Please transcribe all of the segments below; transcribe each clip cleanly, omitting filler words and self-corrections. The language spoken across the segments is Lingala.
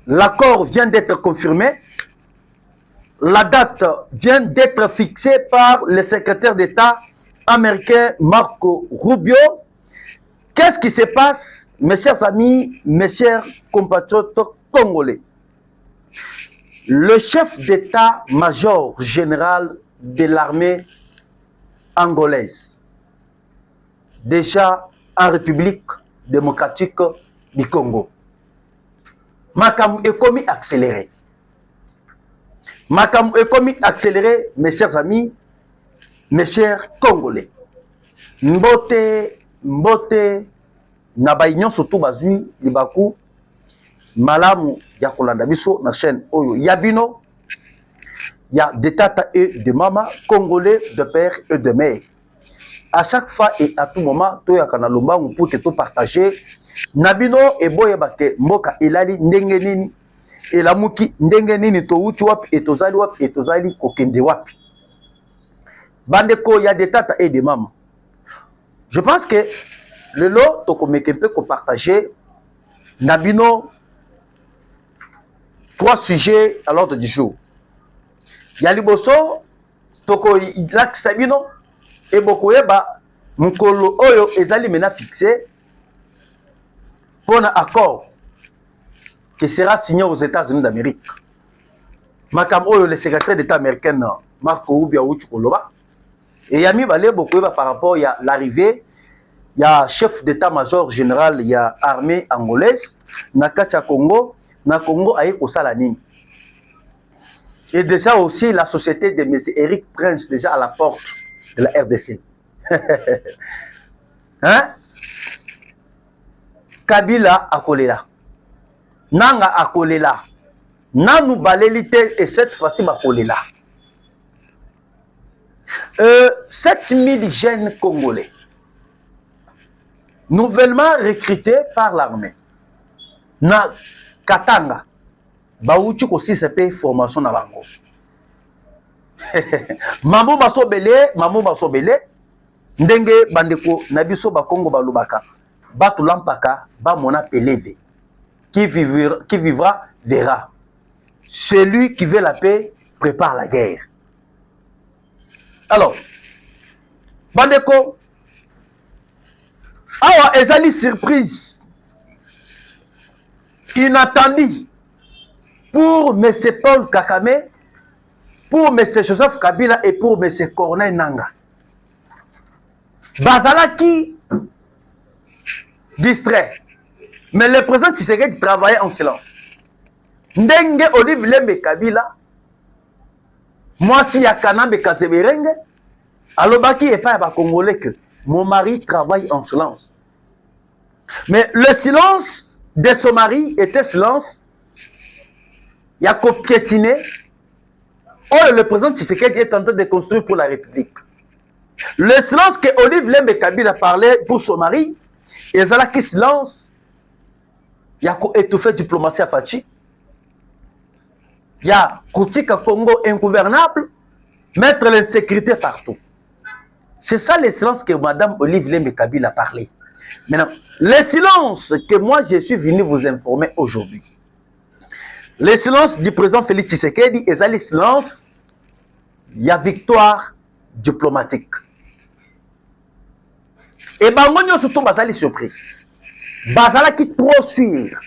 L'accord vient d'être confirmé. La date vient d'être fixée par le secrétaire d'État américain Marco Rubio. Qu'est-ce qui se passe, mes chers amis, mes chers compatriotes congolais? Le chef d'état-major général de l'armée angolaise, déjà en République démocratique du Congo, Makam Ekomi accéléré. Makam Ekomi accéléré, mes chers amis, mes chers Congolais. Mbote, Nabaïnion surtout bazui, Libaku, Malamu, Yakolanda Biso, na chaîne Oyo Yabino, ya des tata et de maman, Congolais de père et de mère. À chaque fois et à tout moment, Toya Kanalomba, on peut tout partager. Nabino et Boya Bake, Moka Elali, Ndengenini, et la Mouki, Ndengenini, Touchi Wap, et Tozali Wap, et Tozali Kokende Wap. Bandeko, il y a des tata et des mamans. Je pense que le lot, Toko Mekempe, qu'on partager, Nabino, 3 sujets à l'ordre du jour. Yaliboso, Toko Lak Sabino, et Bokoeba, Mukolo Oyo, Ezali Mena fixé pour un accord qui sera signé aux États-Unis d'Amérique. Makam Oyo, le secrétaire d'État américain, Marco Rubio Koloba, et Yami Balé Bokoeba par rapport à l'arrivée, il y a chef d'état-major général, il y a armée angolaise, Nakacha Congo, na Congo aïe Kosalanine. Et déjà aussi la société de M. Eric Prince, déjà à la porte de la RDC. Hein? Kabila Akolela. Nanga Akolela. Nanou Balélité et cette fois-ci Akolela. 7000 jeunes Congolais. Nouvellement recrutés par l'armée. Na Katanga. Baouti aussi se paye formation na bango. Mambo baso belé. Ndenge bandeko nabiso bakongo balubaka. Batu lampaka ba mona pelede. Qui vivra verra. Celui qui veut la paix prépare la guerre. Alors, bandeko, awa ezali surprise inattendue pour M. Paul Kakame, pour M. Joseph Kabila et pour M. Corneille Nanga. Bazalaki distrait. Mais le président Tshisekedi travaillait en silence. Ndenge Olive Lembe Kabila, moi si ya Kanambe Kaseberenge, alobaki et pas à Congolais que mon mari travaille en silence. Mais le silence de son mari était silence. Il y a copiétiné. Oh, le président Tshisekedi est en train de construire pour la République. Le silence que Olive Lembe Kabila parlait pour son mari, et ça là qui silence, il y a étouffé diplomatie à Fachi. Il y a Koutika Congo ingouvernable, mettre l'insécurité partout. C'est ça le silence que Madame Olive Lembe Kabila a parlé. Maintenant, le silence que moi je suis venu vous informer aujourd'hui. Le silence du président Félix Tshisekedi et ça le silence, il y a victoire diplomatique. Et Bangonio surtout Bazali surpris. Bazala qui trop sûr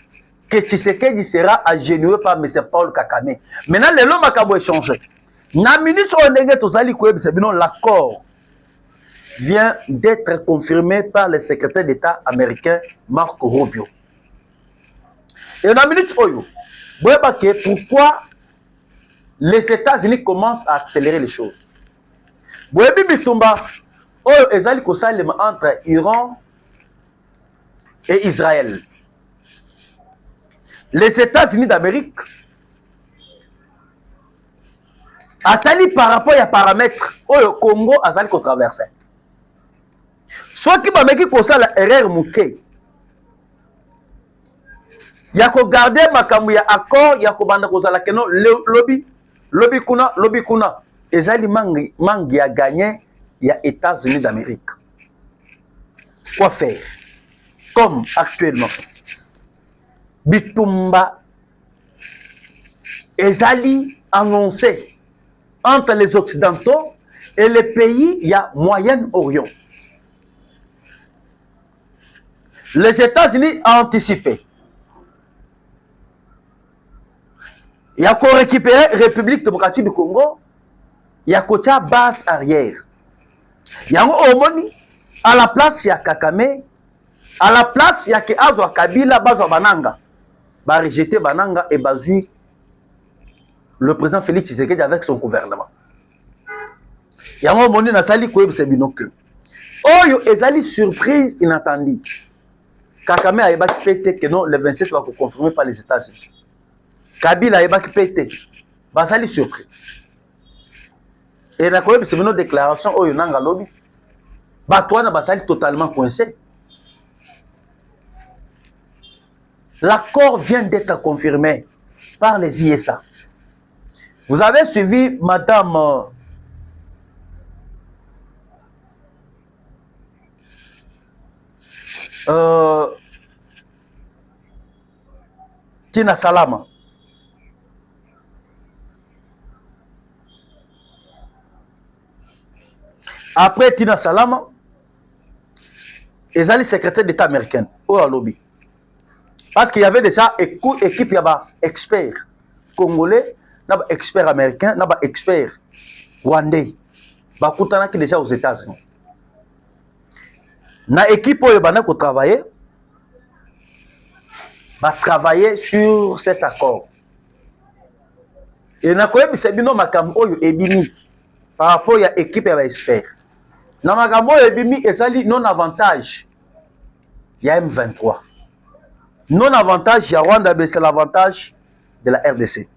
que Tshisekedi sera agenouillé par M. Paul Kakame. Maintenant, le l'homme a échangé. Na minute l'accord vient d'être confirmé par le secrétaire d'État américain Marco Rubio. Et na minute oyo, pourquoi les États-Unis commencent à accélérer les choses? Entre Iran et Israël. Les États-Unis d'Amérique, Atali par rapport à paramètres, au Congo, Azali qu'on traverse. Soit qui va mettre comme ça la erreur mouké. Il y a qu'à garder ma camouya accord, il y a qu'à banda comme ça la keno lobby kuna. Ezali mangi a gagné, il y a États-Unis d'Amérique. Quoi faire? Comme actuellement, Bitumba ezali annoncé entre les Occidentaux et les pays il y a Moyen-Orient. Les États-Unis ont anticipé. Il y a qu'on récupérer République démocratique du Congo, il y a qu'on base arrière. Il y a Omoni, à la place il y a Kakame, à la place il y a Azwa Kabila, Bazwa Bananga. Ba rejeter Bananga et bazui le président Félix Tshisekedi avec son gouvernement. Il y a Omoni na sali ko yebse binoke. Oyo ezali surprise inattendue. Kakame a ébaki pété que non, le 27 va confirmer par les États-Unis. Kabila a ébaki pété. Basali surpris. Et la Corée, c'est une déclaration, oh, yon a lobby. Batouana basali totalement coincé. L'accord vient d'être confirmé par les ISA. Vous avez suivi Madame Tina Salama. Après Tina Salama, ils allaient secrétaire d'État américain au lobby. Parce qu'il y avait déjà une équipe, il y avait experts congolais, experts américains, experts rwandais. Bakutana qui déjà aux États-Unis. Na équipe où il travailler, va travailler sur cet accord. Et na koyebi c'est bino makambo oyo ebimi par rapport à l'équipe ya expert. Na makambo oyo ebimi ezali non avantage ya M23. Non avantage ya Rwanda, mais c'est l'avantage de la RDC.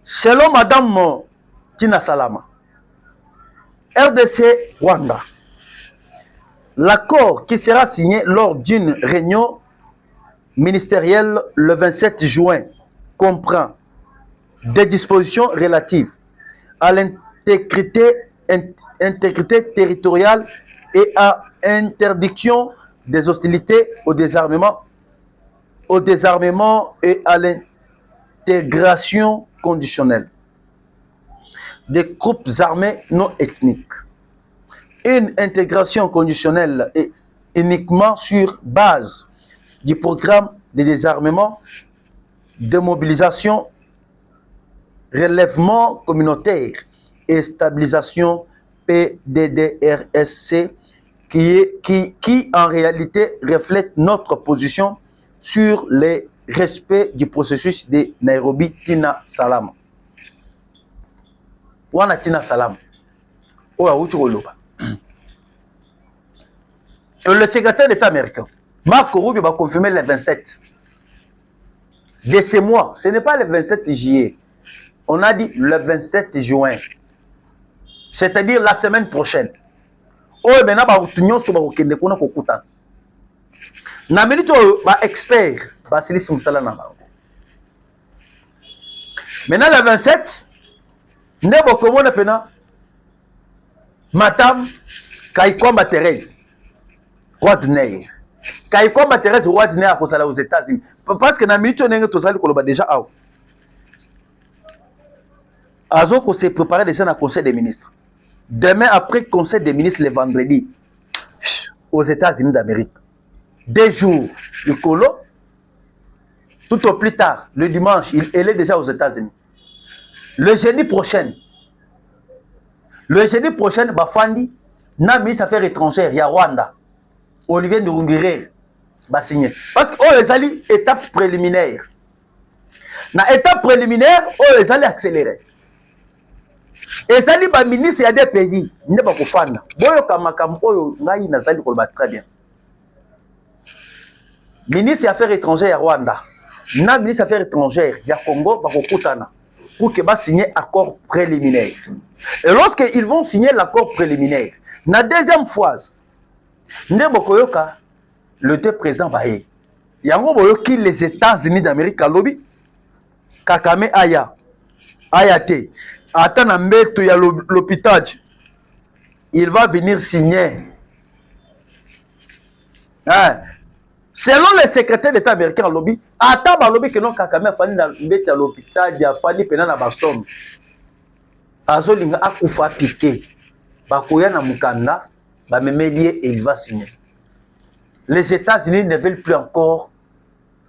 Selon Madame Tina Salama, RDC Rwanda, l'accord qui sera signé lors d'une réunion ministérielle le 27 juin comprend des dispositions relatives à l'intégrité territoriale et à interdiction des hostilités au désarmement et à l'intégration conditionnelle des groupes armés non ethniques. Une intégration conditionnelle est uniquement sur base du programme de désarmement, de mobilisation, relèvement communautaire et stabilisation PDDRSC qui en réalité reflète notre position sur le respect du processus de Nairobi. Tina Salama. Wana Tina Salama. Oya Uchikoloba. Le secrétaire d'État américain, Marco Rubio, va confirmer le 27 de ce mois. Ce n'est pas le 27 juillet. On a dit le 27 juin. C'est-à-dire la semaine prochaine. Oh, maintenant, on va na minute ba expert Basilis Msala na ba. Maintenant le 27 ndebo komona pena Madame Kaikwamba Thérèse Wadner. Kaikwamba Thérèse Wadner a kosala aux États-Unis parce que na minute on est tosali koloba déjà aw. Azo ko se préparer déjà na conseil des ministres. Demain après conseil des ministres le vendredi aux États-Unis d'Amérique. 2 jours, le colo, tout au plus tard, le dimanche, elle est déjà aux États-Unis. Le jeudi prochain, Bafandi, na ministre des Affaires étrangères, il y a Rwanda, Olivier Nduhungirehe, va signer. Parce que les alliés, étape préliminaire. Na étape préliminaire, les alliés accélérés. Et ça, les ministres, il y a des pays, il n'y a pas de fans. Boyo Kamakam, Oyo, Naï, Nazali, très bien. Ministre des Affaires étrangères à Rwanda, na ministre des Affaires étrangères à Congo, pour que va signer accord préliminaire. Et lorsqu'ils vont signer l'accord préliminaire, la deuxième phase, le deux présent va y. Il y a un les États-Unis d'Amérique à lobby, Kakame Aya, Ayate, Atana Mbeto ya l'hôpital, il va venir signer. Selon le secrétaire d'État américain, lobby, ata ba lobby que non Kagame afani na mbete à l'hôpital, ya afani pena na baston. Azolinga akufa piqué. Bakoya na mukanda, ba memelie et il va signer. Les États-Unis ne veulent plus encore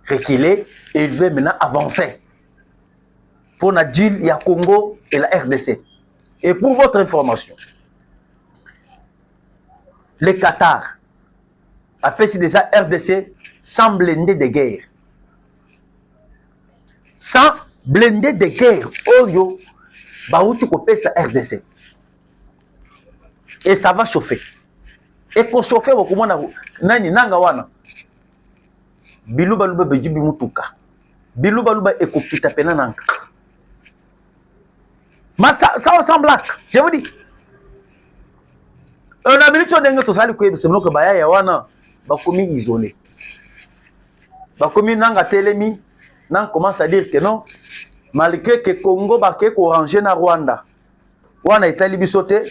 reculer et ils veulent maintenant avancer. Pour la deal, il y a Congo et la RDC. Et pour votre information, le Qatar a fait déjà RDC sans blindé de guerre. Sans blindé de guerre. Oyo, baouti kopé sa RDC. Et ça va chauffer. Et qu'on chauffe beaucoup moins nani nanga wana. Biluba luba bejibi mutuka. Biluba luba ekopita pena nanka. Mais ça ressemble black, je vous dis. On a minute de tout ça, c'est bon que Baya Yawana, Bakomi isolé. Bakomi Nanga Telemi, Nang commence à dire que non, malgré que Congo Baké orangé na Rwanda, Wana Italie bisote,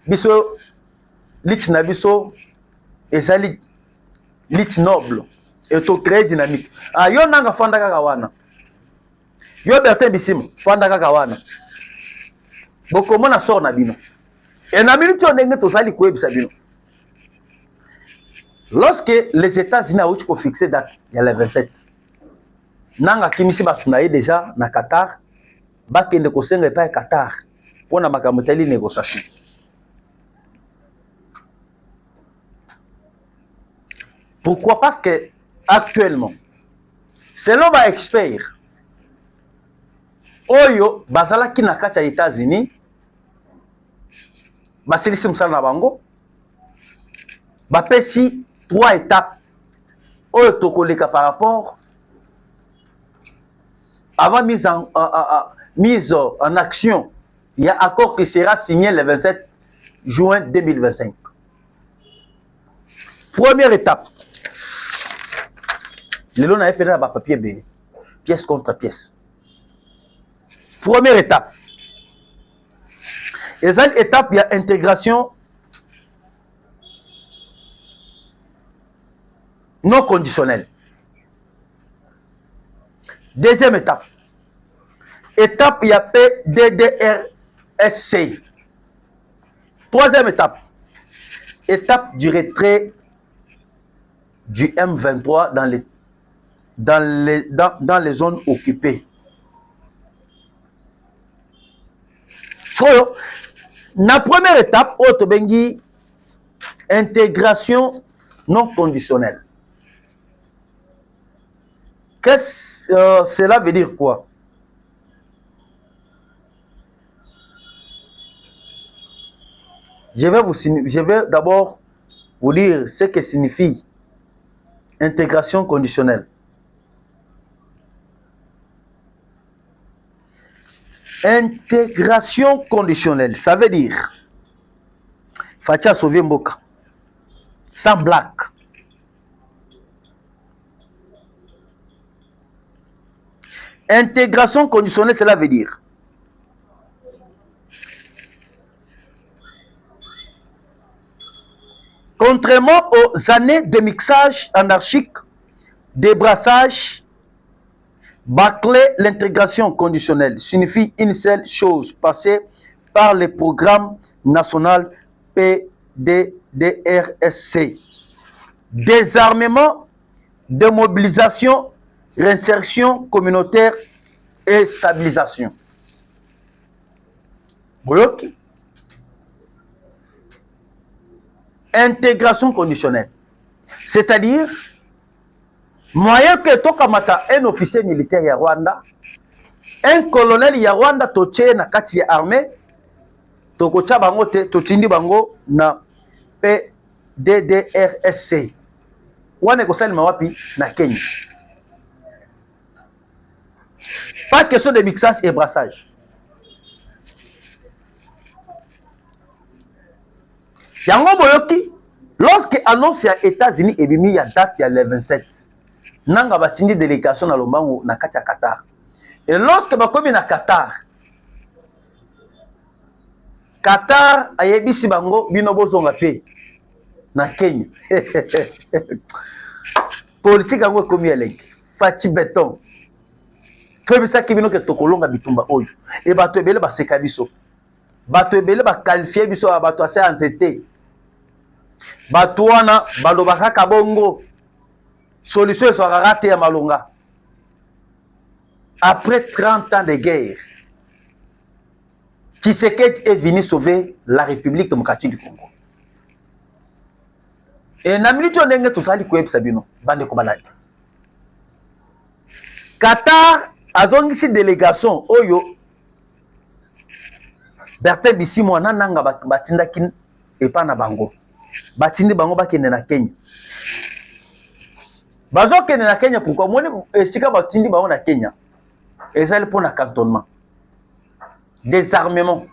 biso, lit na biso, et ça lit noble, et tout très dynamique. Ah, yo Nanga Fanda Kakawana. Yo Bertin Bissim, Fanda Kakawana. Beaucoup de gens sortent na bino. Et na minute on est tous allés couper bino. Lorsque les États-Unis ont fixé date, il y a le 27. Nanga kimisi basunaye déjà na Qatar, bakende ko senga pa Qatar pour na makamoteli négociation. Pourquoi? Parce que actuellement, selon les experts, oyo bazala ki na kati ya États-Unis basilisi musala na bango bapesi 3 étapes oyo tokoleka par rapport avant mise en action. Il y a un accord qui sera signé le 27 juin 2025. Première étape, le long a fait un papier béni, pièce contre pièce. Première étape. Et cette étape, il y a intégration non conditionnelle. Deuxième étape. Étape, il y a PDDRSC. Troisième étape. Étape du retrait du M23 dans les zones occupées. La première étape, Otobengi, intégration non conditionnelle. Qu'est-ce que cela veut dire quoi? Je vais d'abord vous dire ce que signifie intégration conditionnelle. Intégration conditionnelle, ça veut dire Fatia sauver Mboka sans blague. Intégration conditionnelle, cela veut dire contrairement aux années de mixage anarchique, débrassage, bâcler, l'intégration conditionnelle signifie une seule chose, passer par le programme national PDDRSC. Désarmement, démobilisation, réinsertion communautaire et stabilisation. Bloqué. Intégration conditionnelle. C'est-à-dire, moyen que tokamata un officier militaire ya Rwanda, un colonel ya Rwanda toche na kati ya armée, tokocha bango te, totindi bango na PDDRSC. Wane kosali mawapi na Kenya. Pas question de mixage et brassage. Yango boyoki, lorsque annonce ya États-Unis et bimi ya date ya le 27, nanga batindi délégation na lombango na kati ya Qatar. Et lorsque bakomi na Qatar, Qatar ayebisi bango bino bozonga pe na Kenya. politique yango ekomi elenge fati beton toyebisaki bino ke tokolonga bitumba oyo e bato ebele baseka biso bato ebele bakalifie biso ya bato ase ya nzete bato wana balobaka kaka bongo solution ezwakaka te ya malonga après 30 ans de guerre Tshisekedi est venu sauver la République démocratique du Congo. Et na minute on ndenge tozali koyebisa bino bandeko balandi. Qatar azongisi délégation oyo Bertin Bisimwa nanga batindaki epa na bango. Batindi bango bakende na Kenya. Bazokende na Kenya pourquoi moni esika batindi bango na Kenya. Ezali pour na cantonnement. Désarmement.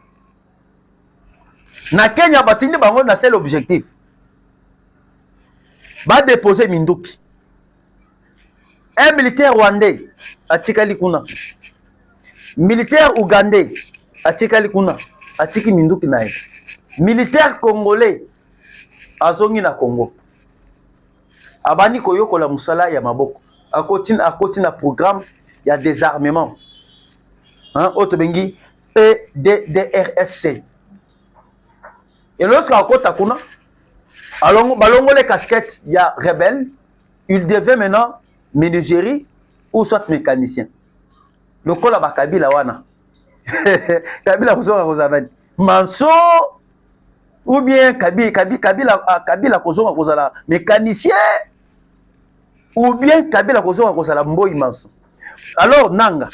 Na Kenya batindi bango na seul objectif. Va déposer Minduki. Un militaire rwandais atikali kuna. Militaire ougandais atikali kuna. Atiki Minduki nae. Militaire congolais azongi na Congo. Abani koyoko la musala ya maboko. Akoti na programme ya désarmement. Hein, otobengi PDDRSC. Et lorsqu'à Kota Kuna, balongo les casquettes, il y a rebelle, il devait maintenant menuiserie ou soit mécanicien. Le col à Kabila wana. Kabila kozonga kozala manso ou bien Kabila kozonga kozala mécanicien ou bien Kabila kozonga kozala mboyi manso. Alors nanga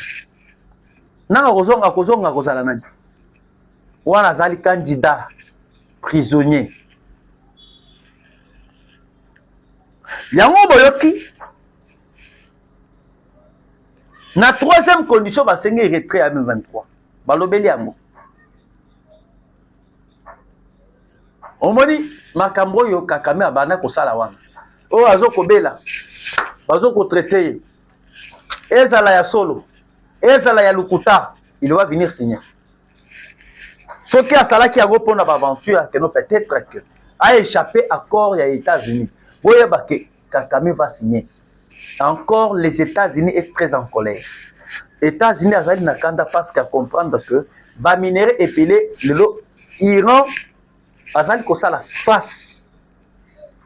kozonga kozala nani? Wana zali candidat prisonnier. Yango boyoki na troisième condition basenge retrait à M23. Balobeli yango. Omoni makambo yo kakame abana kosala wana. O azokobela. Bazoko traiter. Ezala ya solo. Ezala ya lukuta. Il va venir signer. Ce qui a salaki yango pona ba aventure que non peut-être que a échappé accord ya États-Unis. Voyez que Kakame va signer. Encore les États-Unis est très en colère. États-Unis azali nakanda parce qu'à comprendre que ba minerai épelé le Iran azali ko sala face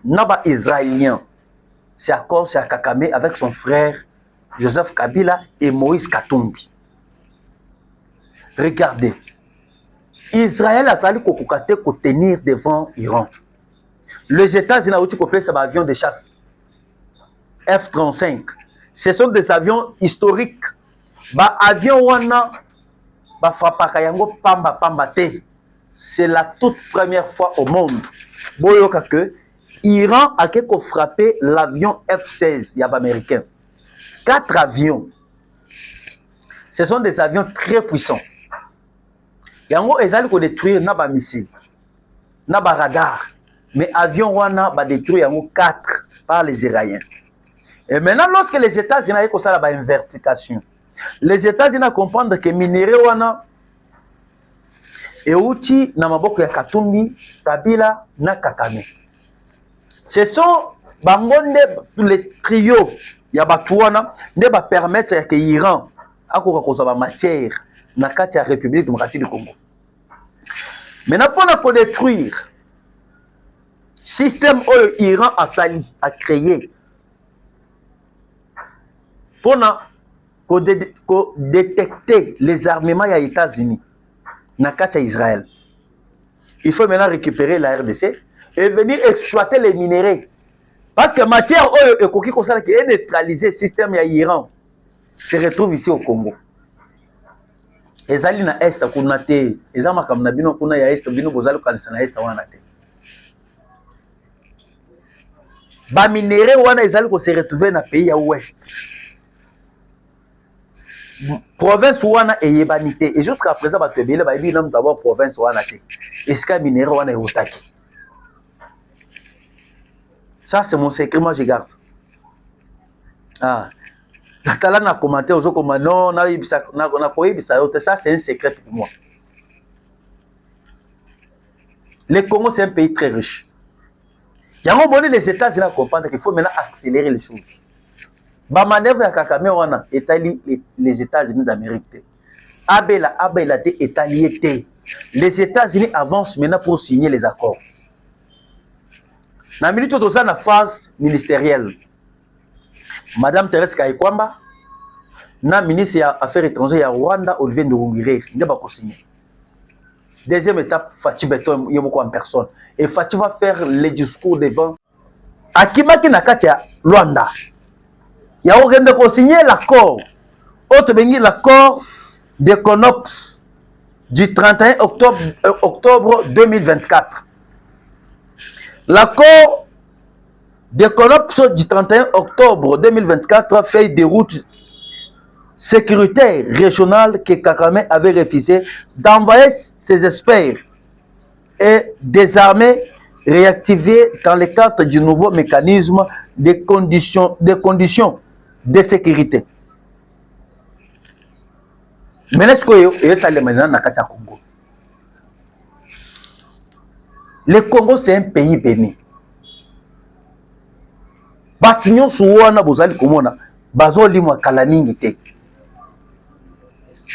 na ba israélien. C'est accord c'est à Kakame avec son frère Joseph Kabila et Moïse Katumbi. Regardez. Israël a fallu qu'on tenir devant Iran. Les États-Unis ont coupé ces avions de chasse F-35. Ce sont des avions historiques. Avions wana ba frappaka yango pamba te. C'est la toute première fois au monde. Boyoka que Iran a frappé l'avion F-16 yab américain. 4 avions. Ce sont des avions très puissants. Yango ezali ko détruire na ba missile, na ba radar, mais avion wana ba détruire yango 4 par les Iraniens. Et maintenant lorsque les États-Unis ont ko sala ba invertication, les États-Unis comprendre que minerai wana euti na maboko ya Katumbi, Kabila na Kakame. Ce sont bangonde les trio ya batu wana ne ba permettre que Iran akoka ko ba matière na kati ya République démocratique du Congo. Maintenant, pour détruire le système où l'Iran a créé, pour détecter les armements des États-Unis na kati ya Israël, il faut maintenant récupérer la RDC et venir exploiter les minéraux. Parce que la matière qui est neutralisée, le système de l'Iran se retrouve ici au Congo. Ezali na est kuna te ezama kam na bino kuna ya est bino bozali kanisa na est wana te ba minéraux wana ezali ko se retrouver na pays ya ouest province wana eyebanité et jusqu'à présent ba tebele ba yebi na mutabo province wana te eska minéraux wana eotaki. Ça c'est mon secret, moi je garde. Là, na commenté aux autres non, ça c'est un secret pour moi. Le Congo c'est un pays très riche. Il y a les États-Unis à comprendre qu'il faut maintenant accélérer les choses. La manœuvre à Kakame wana étali les États-Unis d'Amérique. Abela te étalié te. Les États-Unis avancent maintenant pour signer les accords. Dans la minute où on a la phase ministérielle, Madame Thérèse Kayikwamba, na ministre des Affaires étrangères ya Rwanda, Olivier Nduhungirehe, il n'a pas signé. Deuxième étape, Fachi Beton Yomoko en personne. Et Fachi va faire les discours devant. Akimaki Nakatia, Rwanda. Il y a aucun de signer l'accord. Autre bengi l'accord de Conops du 31 octobre 2024. L'accord de Conops du 31 octobre 2024 fait des routes sécuritaires régionales que Kakame avait refusé d'envoyer ses experts et des armées réactivées dans le cadre du nouveau mécanisme de conditions de sécurité. Mais est-ce que ça le maintenant na kati ya Congo? Le Congo c'est un pays béni. Batinyo suwana bozali komona bazoli mwa kala mingi te.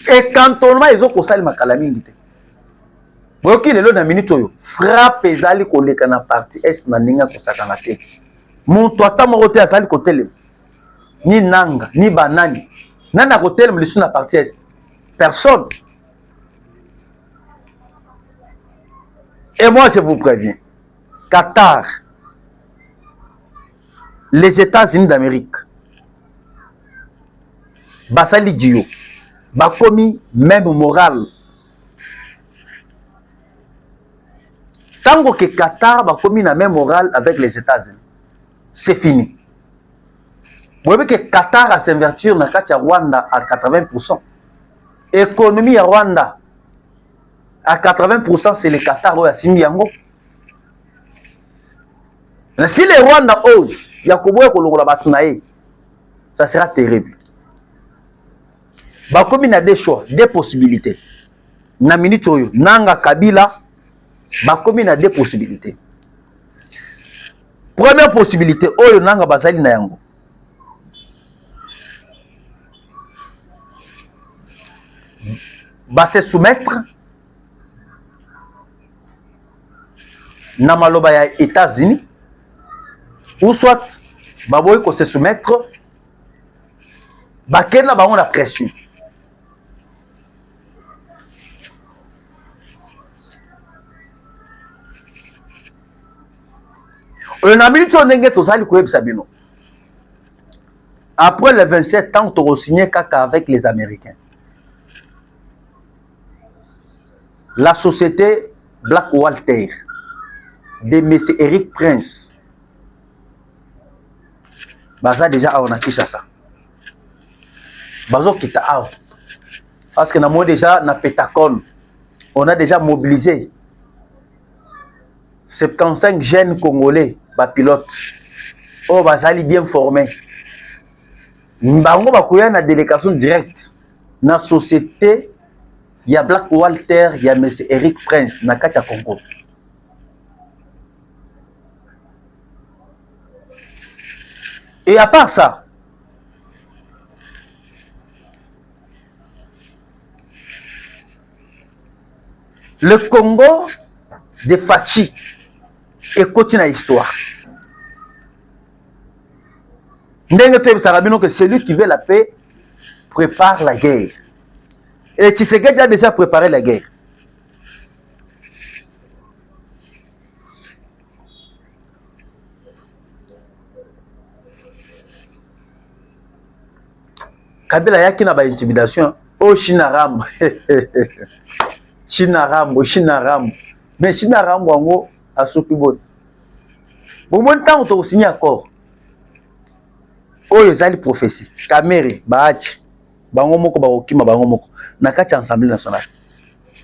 Et cantonnement ezo kosali makala mingi te. Boki lelo na minute oyo frappe ezali koleka na parti est na ninga kosakana te. Muntu atamo te azali kotelema. Ni nanga, ni banani. Nana kotelema lisu na parti est. Personne. Et moi, je vous préviens, Qatar, les États-Unis d'Amérique, Basali Dio, Bakomi, même moral. Tant que Qatar, Bakomi, na même moral avec les États-Unis, c'est fini. Vous voyez que Qatar a s'invertir dans le Rwanda à 80%. Économie à Rwanda à 80%, c'est le Qatar ou à Simbiango. Si les Rwanda osent, ça sera terrible. Comme il y a des choix, des possibilités. Na minute oyo, Nanga Kabila, comme il y a des possibilités. Première possibilité, oyo Nanga Bazali na yango. Va se soumettre na maloba ya États-Unis ou soit baboy ko se soumettre bakena bango na pression. On a mis ton ndenge tozali ko yebisa bino. Après les 27 ans, tu as signé kaka avec les Américains. La société Black Walter de M. Eric Prince baza déjà on a kicha ça. Bazo kita aw. Parce que nous déjà na Pétacon, on a déjà mobilisé 75 jeunes congolais ba pilotes. Oh bazali bien formés. Mbango bakoya na délégation directe na société il y a Black Walter, il y a M. Eric Prince, na kati ya Congo. Et à part ça, le Congo de Fachi est continue l'histoire. Que celui qui veut la paix prépare la guerre. Et Tshisekedi a déjà préparé la guerre. Kabila yaki na ba intimidation. Oh Chinaram. Chinaram. Mais Chinaram wango asuki bon. Bon mon temps to signer accord. Oh ezali prophétie. Kamere baachi. Bango moko bakokima bango moko. Na kati Assemblée nationale.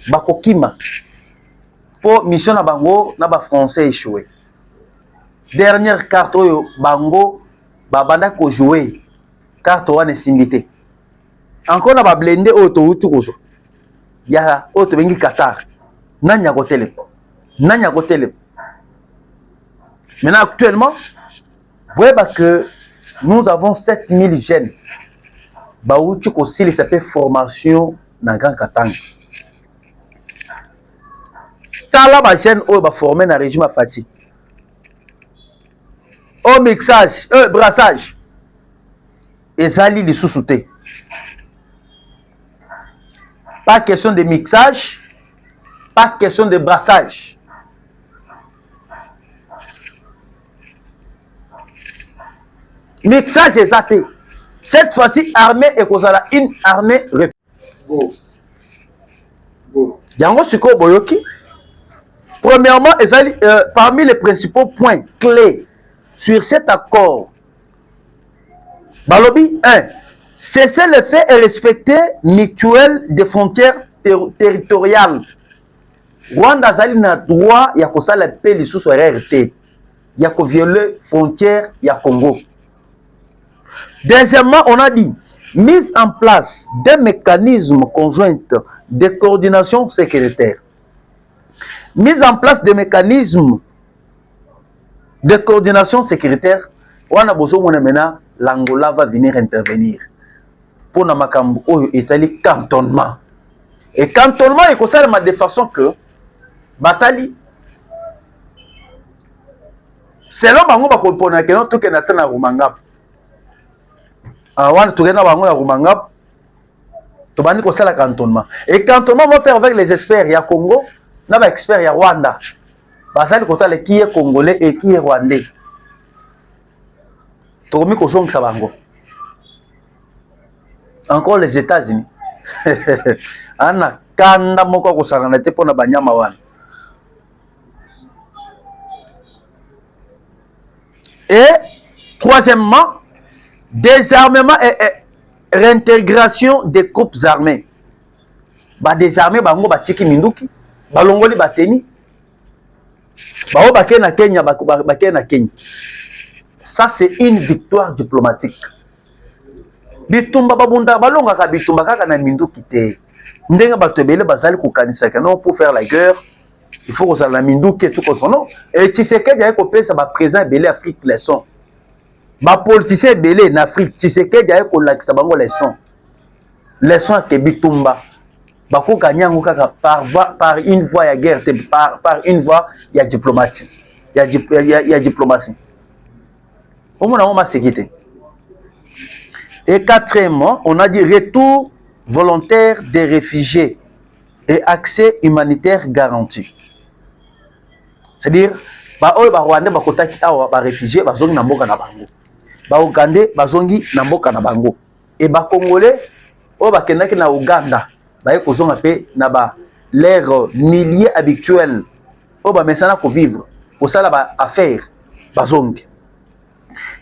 Bakokima. Pour mission na bango na ba français échoué. Dernière carte oyo bango babanda ko jouer. Carte wana simbité. Encore na ba blender auto utukoso. Ya auto bengi Qatar. Nanya ko tele. Maintenant, actuellement, vous voyez que nous avons 7000 jeunes. Baouti aussi, il s'appelle formation dans Grand Katanga. Tala ba jeune oyo ba formé na régime Fati. Au mixage, brassage. Ezali li sous-souté. Pas question de mixage, pas question de brassage. Mixage exact. Cette fois-ci, armée et kozala une armée. Yango siko boyoki. Premièrement, parmi les principaux points clés sur cet accord, Balobi 1. Cesser le fait et respecter mutuel des frontières territoriales. Rwanda zali na droit ya kosala pe lisusu RRT. Ya ko violer frontières ya Congo. Deuxièmement, on a dit mise en place des mécanismes conjoints de coordination sécuritaire. Mise en place des mécanismes de coordination sécuritaire. On a besoin maintenant l'Angola va venir intervenir. Pour na makambo oyo etali cantonnement. Et cantonnement est comme ça de façon que batali selon bango ba kopona que non tout que natana rumangap. Wana tout que na bango ya rumangap. To bani ko sala cantonnement. Et cantonnement va faire avec les experts ya Congo, na ba experts ya Rwanda. Basali ko tala qui est congolais et qui est rwandais. To mi ko song sa bango. Encore les États-Unis. Ana kanda moko ko sangana te pona banyama wana. Et troisièmement, désarmement et réintégration des groupes armés. Ba désarmer bango batiki minduki, balongoli bateni. Bao bakena Kenya bakena Kenya. Ça c'est une victoire diplomatique. Bitumba babunda balonga ka bitumba kaka na minduki te. Ndenga bato ebele bazali kokanisa que non pour faire la guerre, il faut que ça la minduki tout comme son nom. Et Tshisekedi a kopesa ba présent ebele Afrique leçon. Ba politicien ebele en Afrique, Tshisekedi a kolakisa bango leçon. Leçon ke bitumba. Ba ko kanyango kaka par une voie ya guerre, par une voie ya diplomatie. Ya diplomatie. Au moins on m'a sécurité. Et quatrièmement, on a dit retour volontaire des réfugiés et accès humanitaire garanti. C'est-à-dire, ba oyo ba Rwanda ba kotaki awa ba réfugiés ba zongi na mboka na bango. Ba Ougandais ba zongi na mboka na bango. Et ba Congolais oyo ba kendaki na Uganda ba ye kozonga pe na ba leur milieu habituel. Oyo ba mesana ko vivre, pour ça là ba affaire ba zongi.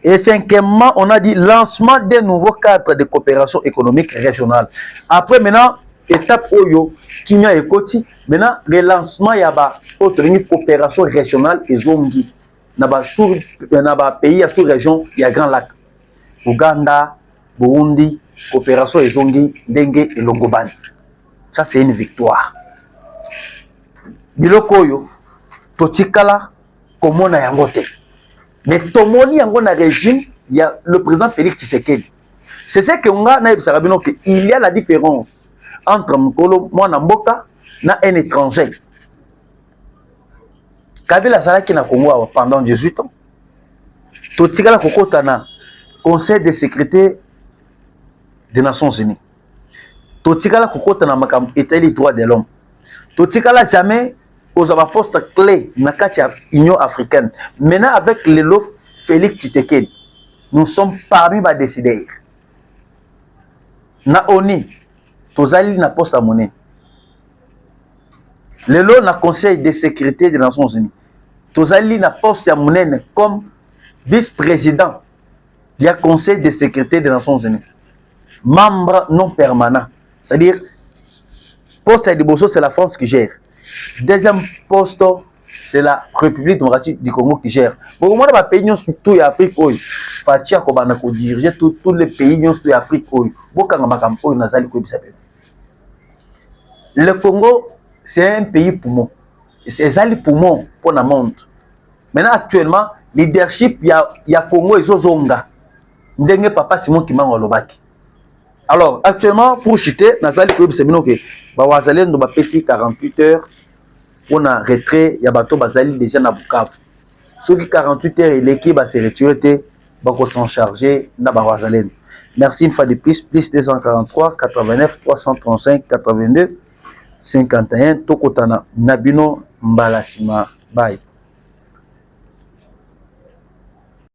Et cinquièmement, on a dit lancement des nouveaux cadres de coopération économique régionale. Après, maintenant, étape Oyo, Kinya et Koti, maintenant, le lancement, il y a une coopération régionale et zongi. Dans les pays sous région, il y a Grand Lac. Ouganda, Burundi, coopération et zongi, Dengue et Longobani. Ça, c'est une victoire. Biloko Oyo, Totikala, Komona Yangote. Mais Tomoni yango na régime, il y a le président Félix Tshisekedi. C'est ce que on a il y a la différence entre Mkolo, moi Namboka, na un étranger. Kabila Salaki na Congo pendant 18 ans. Totikala Kokota na Conseil de sécurité des Nations Unies. Totikala Kokota na makam Italie droit de l'homme. Totikala jamais aux postes clés dans l'Union africaine. Maintenant, avec le lot Félix Tshisekedi, nous sommes parmi les décideurs. Na ONI, tozali na poste à monnaie. Le lot na Conseil de sécurité des Nations Unies. Tozali na poste à monnaie comme vice-président du Conseil de sécurité des Nations Unies. Membre non permanent. C'est-à-dire, poste à Diboso, c'est la France qui gère. Deuxième poste, c'est la République démocratique du Congo qui gère. Pour moi, les pays surtout l'Afrique, Fatia Kobana ko diriger tous les pays surtout l'Afrique. Le Congo, c'est un pays poumon. C'est un poumon pour le monde. Maintenant, actuellement, leadership ya Congo ezozonga ndenge papa Simon Kimbangu alobaki. Alors actuellement pour chuter nazali ko yebisabino ke ba wazalendo ba pesi 48 heures on a retrait ya bato bazali déjà na Bukavu. Soki 48 heures eleki ba se retirer ba ko s'en charger na ba wazalendo. Merci une fois de plus 243 89 335 82 51 tokotana nabino mbalasima bye.